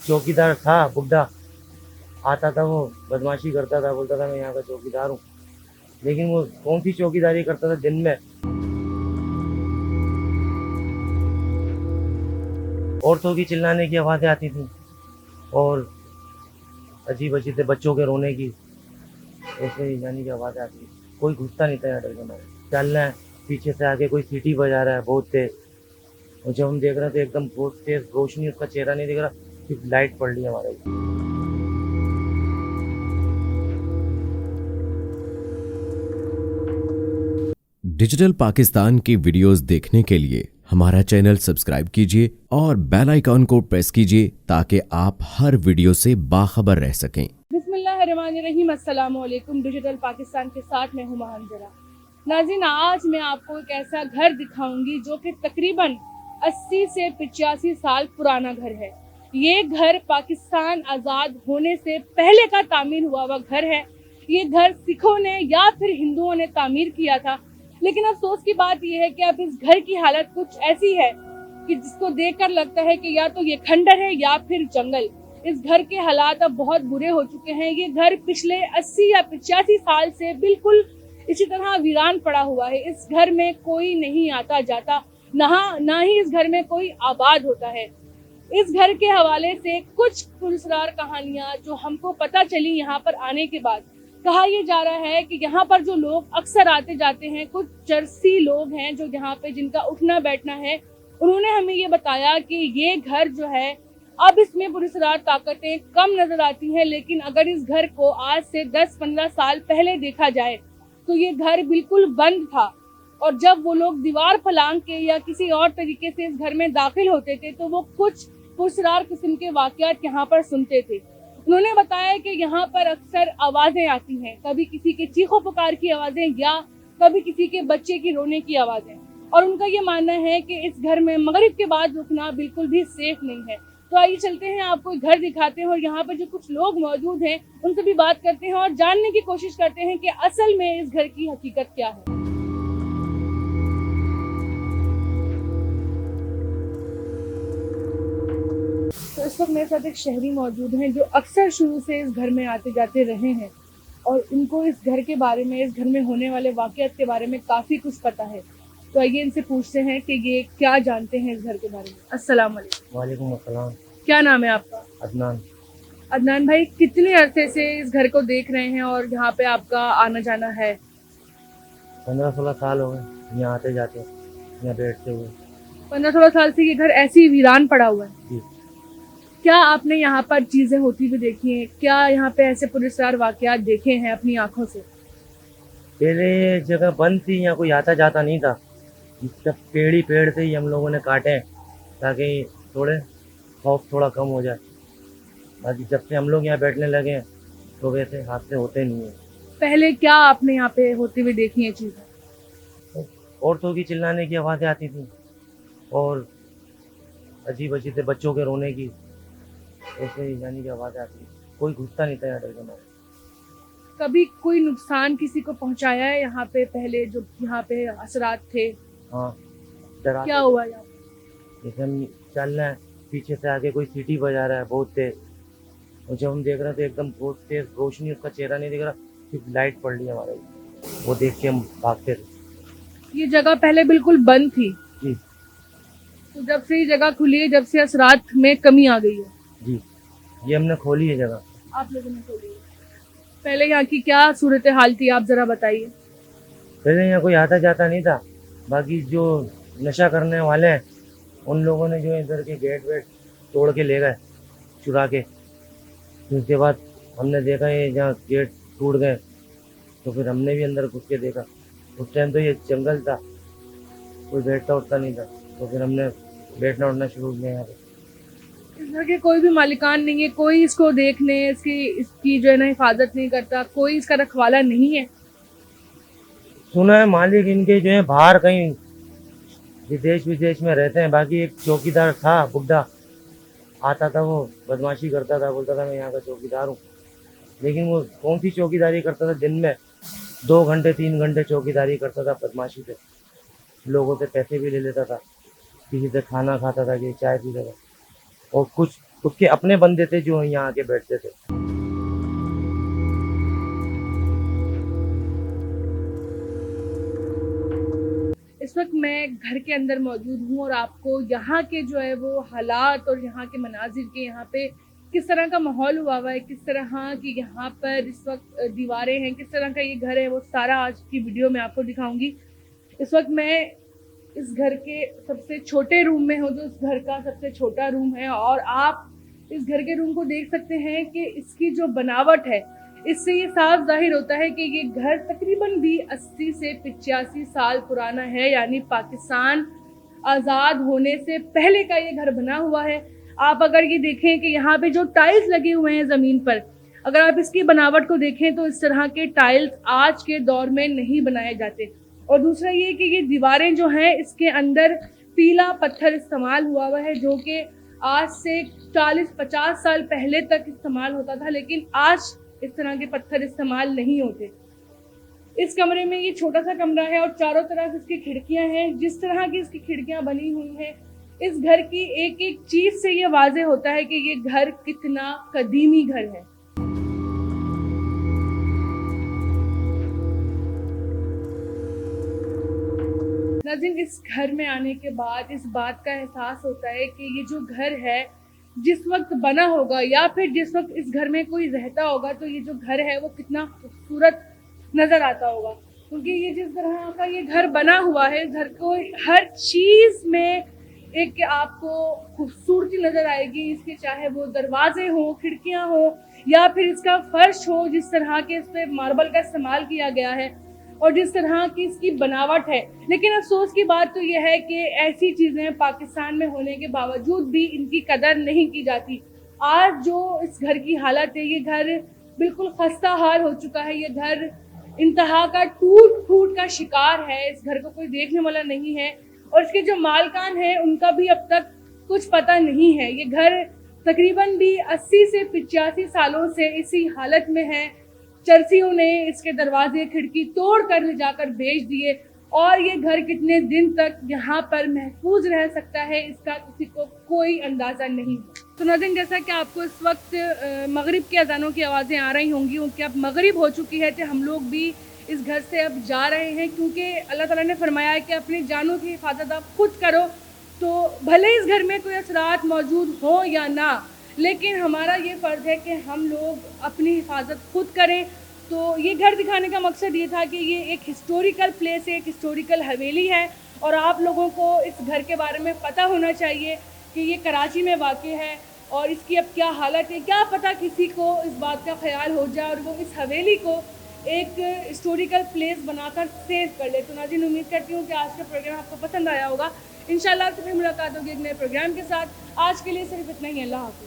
चौकीदार था बुड्ढा, आता था वो बदमाशी करता था, बोलता था मैं यहाँ का चौकीदार हूँ। लेकिन वो कौन सी चौकीदारी करता था दिन में। औरतों की चिल्लाने की आवाज़ें आती थी और अजीब अजीब बच्चों के रोने की, ऐसे ही जाने की आवाज़ें आती थी। कोई घुसता नहीं था यहाँ डर के मारे। चल रहे हैं, पीछे से आके कोई सीटी बजा रहा है बहुत तेज, और जब हम देख रहे थे एकदम बहुत तेज रोशनी, उसका चेहरा नहीं दिख रहा, सिर्फ लाइट पड़ रही है हमारे ऊपर। डिजिटल पाकिस्तान की वीडियोस देखने के लिए हमारा चैनल सब्सक्राइब कीजिए और बेल आइकॉन को प्रेस कीजिए ताकि आप हर वीडियो से बाखबर रह सकें। बिस्मिल्लाहिर्रहमानिर्रहीम, अस्सलाम वालेकुम। डिजिटल पाकिस्तान के साथ मैं हूं महांजरा। नाज़रीन, आज मैं आपको एक ऐसा घर दिखाऊंगी जो कि तकरीबन 80 से 85 साल पुराना घर है। ये घर पाकिस्तान आज़ाद होने से पहले का तामीर हुआ हुआ घर है। ये घर सिखों ने या फिर हिंदुओं ने तामीर किया था, लेकिन अफसोस की बात यह है कि अब इस घर की हालत कुछ ऐसी है कि जिसको देखकर लगता है कि या तो ये खंडर है या फिर जंगल। इस घर के हालात अब बहुत बुरे हो चुके हैं। ये घर पिछले 80 या 85 साल से बिल्कुल इसी तरह वीरान पड़ा हुआ है। इस घर में कोई नहीं आता जाता, ना ही इस घर में कोई आबाद होता है। इस घर के हवाले से कुछ पुरस्कार कहानियां जो हमको पता चली यहाँ पर आने के बाद। कहा यह जा रहा है कि यहाँ पर जो लोग अक्सर आते जाते हैं, कुछ चरसी लोग हैं जो यहाँ पे जिनका उठना बैठना है, उन्होंने हमें ये बताया कि ये घर जो है अब इसमें पुरस्कार ताकतें कम नजर आती हैं, लेकिन अगर इस घर को आज से 10-15 साल पहले देखा जाए तो ये घर बिल्कुल बंद था। और जब वो लोग दीवार फलांग के या किसी और तरीके से इस घर में दाखिल होते थे तो वो कुछ पुरस्कार किस्म के वाकयात यहाँ पर सुनते थे। उन्होंने बताया कि यहाँ पर अक्सर आवाजें आती हैं, कभी किसी के चीखों पुकार की आवाजें या कभी किसी के बच्चे की रोने की आवाजें। और उनका ये मानना है कि इस घर में मगरिब के बाद रुकना बिल्कुल भी सेफ नहीं है। तो आइए चलते हैं, आपको घर दिखाते हैं और यहाँ पर जो कुछ लोग मौजूद हैं उनसे भी बात करते हैं और जानने की कोशिश करते हैं कि असल में इस घर की हकीकत क्या है। तो इस वक्त मेरे साथ एक शहरी मौजूद हैं जो अक्सर शुरू से इस घर में आते जाते रहे हैं और उनको इस घर के बारे में, इस घर में होने वाले वाकयात के बारे में काफी कुछ पता है। तो आइए इनसे पूछते हैं कि ये क्या जानते हैं इस घर के बारे में। अस्सलाम वालेकुम। वालेकुम अस्सलाम। क्या नाम है आपका? अदनान। अदनान भाई, कितने अरसे से इस घर को देख रहे हैं और यहाँ पे आपका आना जाना है? 15-16 साल हो गए यहाँ आते जाते, यहाँ बैठते हुए। 15-16 साल से ये घर ऐसे ही वीरान पड़ा हुआ है। जी। क्या आपने यहाँ पर चीजें होती हुई देखी हैं? क्या यहाँ पे ऐसे पुरस्कार वाकयात देखे हैं अपनी आंखों से? पहले ये जगह बंद थी, यहाँ कोई आता जाता नहीं था। जब पेड़ से ही हम लोगों ने काटे हैं ताकि थोड़े खौफ थोड़ा कम हो जाए। बाकी जब से हम लोग यहाँ बैठने लगे हैं तो वैसे हादसे होते नहीं हैं। पहले क्या आपने यहाँ पे होती हुई देखी है चीजें? औरतों की चिल्लाने की आवाज़ें आती थी और अजीब अजीब बच्चों के रोने की, ऐसे ही जाने की आवाज़ें आती थी। कोई घुसता नहीं था यहाँ डर के मारे। कभी कोई नुकसान किसी को पहुँचाया है यहाँ पे पहले जो यहाँ पे असरात थे? हाँ, डरा। क्या हुआ यहाँ पे? जैसे हम चल रहे हैं, पीछे से आके कोई सीटी बजा रहा है बहुत तेज, और जब हम देख रहे थे एकदम बहुत तेज रोशनी, उसका चेहरा नहीं दिख रहा, सिर्फ लाइट पड़ रही है हमारे ऊपर। वो देख के हम भागते थे। ये जगह पहले बिल्कुल बंद थी जी। तो जब से ये जगह खुली है, जब से असरात में कमी आ गई है? जी, ये हमने खोली है जगह। आप लोगों ने खोली है। पहले यहाँ की क्या सूरत हाल थी, आप जरा बताइए। पहले यहाँ कोई आता जाता नहीं था। बाकी जो नशा करने वाले हैं उन लोगों ने जो इधर के गेट वेट तोड़ के ले गए चुरा के। उसके बाद हमने देखा ये जहाँ गेट टूट गए तो फिर हमने भी अंदर घुस के देखा। उस टाइम तो ये जंगल था, कोई बैठता उठता नहीं था, तो फिर हमने बैठना उठना शुरू किया यहाँ पे। इस घर के कोई भी मालिकान नहीं है, कोई इसको देखने, इसकी जो है ना हिफाजत नहीं करता, कोई इसका रखवाला नहीं है? सुना है मालिक इनके जो है बाहर कहीं विदेश में रहते हैं। बाकी एक चौकीदार था बुड्ढा, आता था वो बदमाशी करता था, बोलता था मैं यहाँ का चौकीदार हूँ। लेकिन वो कौन सी चौकीदारी करता था, दिन में 2 घंटे 3 घंटे चौकीदारी करता था बदमाशी पे। लोगों से पैसे भी ले लेता था, किसी से खाना खाता था कि चाय पीता था, और कुछ उसके अपने बंदे थे जो यहाँ आके बैठते थे। इस वक्त मैं घर के अंदर मौजूद हूँ और आपको यहाँ के जो है वो हालात और यहाँ के मनाजिर के यहाँ पे किस तरह का माहौल हुआ हुआ है, किस तरह की यहाँ पर इस वक्त दीवारें हैं, किस तरह का ये घर है, वो सारा आज की वीडियो में आपको दिखाऊंगी। इस वक्त मैं इस घर के सबसे छोटे रूम में हूँ, जो इस घर का सबसे छोटा रूम है, और आप इस घर के रूम को देख सकते हैं कि इसकी जो बनावट है, इससे ये साफ जाहिर होता है कि ये घर तकरीबन भी 80 से 85 साल पुराना है, यानी पाकिस्तान आज़ाद होने से पहले का ये घर बना हुआ है। आप अगर ये देखें कि यहाँ पे जो टाइल्स लगे हुए हैं ज़मीन पर, अगर आप इसकी बनावट को देखें तो इस तरह के टाइल्स आज के दौर में नहीं बनाए जाते। और दूसरा ये कि ये दीवारें जो हैं, इसके अंदर पीला पत्थर इस्तेमाल हुआ है, जो कि आज से 40-50 साल पहले तक इस्तेमाल होता था, लेकिन आज इस तरह के पत्थर इस्तेमाल नहीं होते। इस कमरे में ये छोटा सा कमरा है और चारों तरफ इसकी खिड़कियां हैं। जिस तरह की इसकी खिड़कियां बनी हुई हैं, इस घर की एक एक चीज से ये वाज़ेह होता है कि ये घर कितना कदीमी घर है। नाज़रीन, इस घर में आने के बाद इस बात का एहसास होता है कि ये जो घर है, जिस वक्त बना होगा या फिर जिस वक्त इस घर में कोई रहता होगा, तो ये जो घर है वो कितना खूबसूरत नज़र आता होगा। क्योंकि ये जिस तरह का ये घर बना हुआ है, घर को हर चीज़ में एक आपको खूबसूरती नज़र आएगी। इसके चाहे वो दरवाजे हों, खिड़कियाँ हों, या फिर इसका फर्श हो, जिस तरह के इस पर मार्बल का इस्तेमाल किया गया है और जिस तरह की इसकी बनावट है। लेकिन अफसोस की बात तो यह है कि ऐसी चीज़ें पाकिस्तान में होने के बावजूद भी इनकी कदर नहीं की जाती। आज जो इस घर की हालत है, ये घर बिल्कुल खस्ता हाल हो चुका है। ये घर इंतहा का टूट फूट का शिकार है। इस घर को कोई देखने वाला नहीं है और इसके जो मालकान हैं उनका भी अब तक कुछ पता नहीं है। ये घर तकरीबन भी 80 से 85 सालों से इसी हालत में है। चरसियों ने इसके दरवाजे खिड़की तोड़ कर ले जाकर बेच दिए और ये घर कितने दिन तक यहाँ पर महफूज रह सकता है, इसका किसी को कोई अंदाज़ा नहीं है। तो नाज़रीन, जैसा कि आपको इस वक्त मगरिब की अज़ानों की आवाज़ें आ रही होंगी, क्योंकि अब मगरिब हो चुकी है, तो हम लोग भी इस घर से अब जा रहे हैं, क्योंकि अल्लाह ताला ने फरमाया है कि अपनी जानों की हिफाजत आप खुद करो। तो भले इस घर में कोई असरात मौजूद हो या ना, लेकिन हमारा ये फ़र्ज़ है कि हम लोग अपनी हिफाजत खुद करें। तो ये घर दिखाने का मकसद ये था कि ये एक हिस्टोरिकल प्लेस है, एक हिस्टोरिकल हवेली है, और आप लोगों को इस घर के बारे में पता होना चाहिए कि ये कराची में वाक़ है और इसकी अब क्या हालत है। क्या पता किसी को इस बात का ख्याल हो जाए और वो इस हवेली को एक हिस्टोरिकल प्लेस बनाकर सेव कर ले। तो नाज़रीन, उम्मीद करती हूँ कि आज का प्रोग्राम आपको पसंद आया होगा। इंशाल्लाह फिर मुलाकात होगी एक नए प्रोग्राम के साथ। आज के लिए सिर्फ इतना ही। अल्लाह हाफ़िज़।